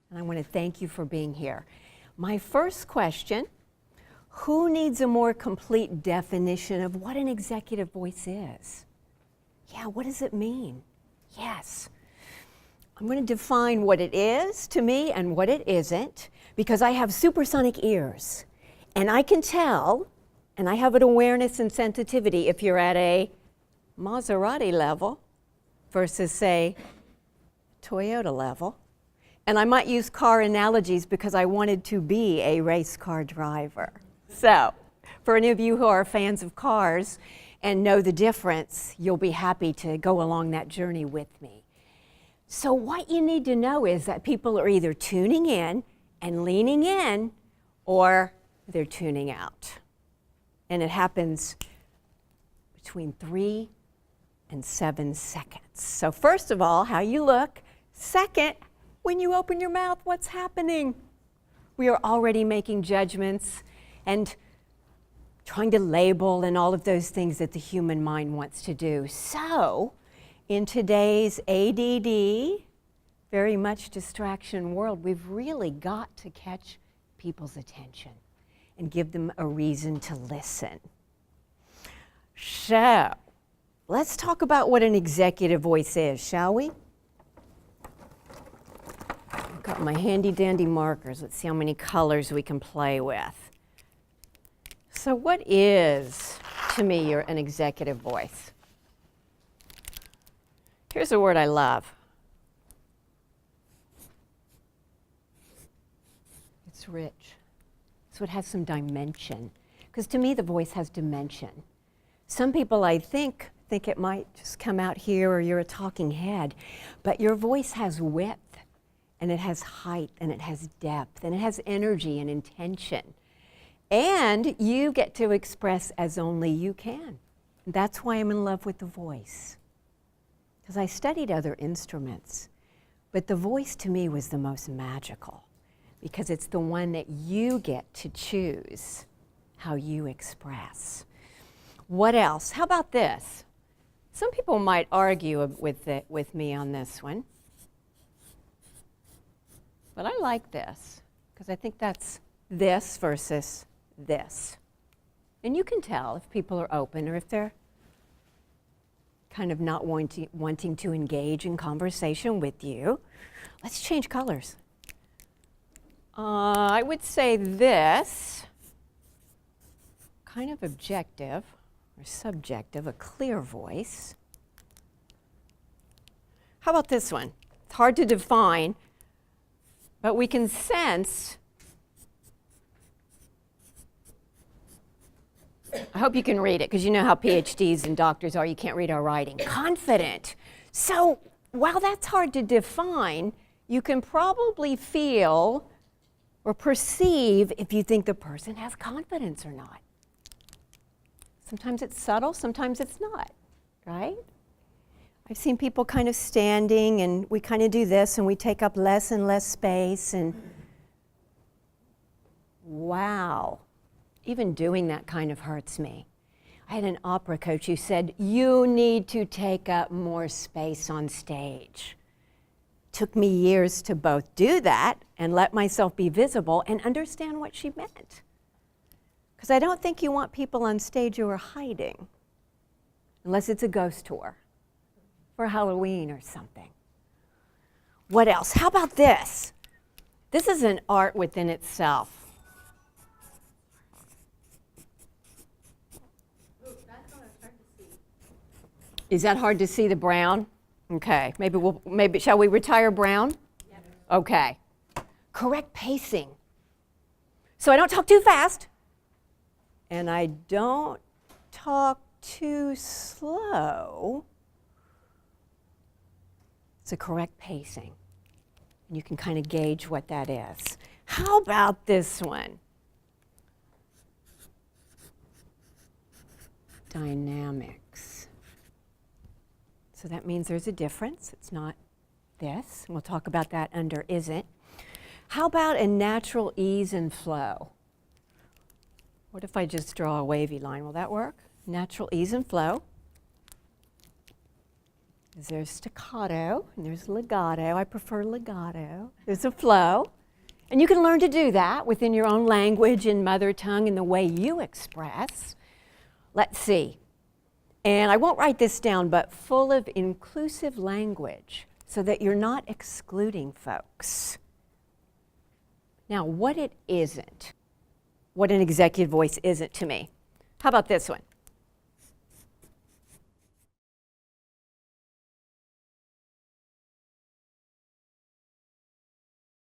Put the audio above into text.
and I want to thank you for being here. My first question, who needs a more complete definition of what an executive voice is? Yeah, what does it mean? Yes. I'm going to define what it is to me and what it isn't, because I have supersonic ears, and I can tell, and I have an awareness and sensitivity if you're at a Maserati level versus, say, Toyota level. And I might use car analogies because I wanted to be a race car driver. So, for any of you who are fans of cars and know the difference, you'll be happy to go along that journey with me. So what you need to know is that people are either tuning in and leaning in, or they're tuning out. And it happens between 3 and 7 seconds. So first of all, how you look. Second, when you open your mouth, what's happening? We are already making judgments and trying to label and all of those things that the human mind wants to do. So, in today's ADD, very much distraction world, we've really got to catch people's attention and give them a reason to listen. So, let's talk about what an executive voice is, shall we? I've got my handy dandy markers. Let's see how many colors we can play with. So what is, to me, an executive voice? Here's a word I love. It's rich. So it has some dimension. Because to me, the voice has dimension. Some people, I think it might just come out here, or you're a talking head. But your voice has width, and it has height, and it has depth, and it has energy and intention. And you get to express as only you can. That's why I'm in love with the voice. Because I studied other instruments, but the voice to me was the most magical, because it's the one that you get to choose how you express. What else? How about this? Some people might argue with me on this one, but I like this, because I think that's this versus this. And you can tell if people are open or if they're kind of not wanting to engage in conversation with you. Let's change colors. I would say this, kind of objective or subjective, a clear voice. How about this one? It's hard to define, but we can sense. I hope you can read it, because you know how PhDs and doctors are. You can't read our writing. Confident. So while that's hard to define, you can probably feel or perceive if you think the person has confidence or not. Sometimes it's subtle, sometimes it's not, right? I've seen people kind of standing, and we kind of do this, and we take up less and less space, and wow. Even doing that kind of hurts me. I had an opera coach who said, you need to take up more space on stage. Took me years to both do that and let myself be visible and understand what she meant. Because I don't think you want people on stage who are hiding, unless it's a ghost tour for Halloween or something. What else? How about this? This is an art within itself. Is that hard to see, the brown? Okay, maybe shall we retire brown? Yep. Okay. Correct pacing. So I don't talk too fast, and I don't talk too slow. It's a correct pacing. And you can kind of gauge what that is. How about this one? Dynamics. So that means there's a difference. It's not this. And we'll talk about that under isn't. How about a natural ease and flow? What if I just draw a wavy line? Will that work? Natural ease and flow. There's staccato and there's legato. I prefer legato. There's a flow. And you can learn to do that within your own language and mother tongue and the way you express. Let's see. And I won't write this down, but full of inclusive language so that you're not excluding folks. Now, what it isn't, what an executive voice isn't to me. How about this one?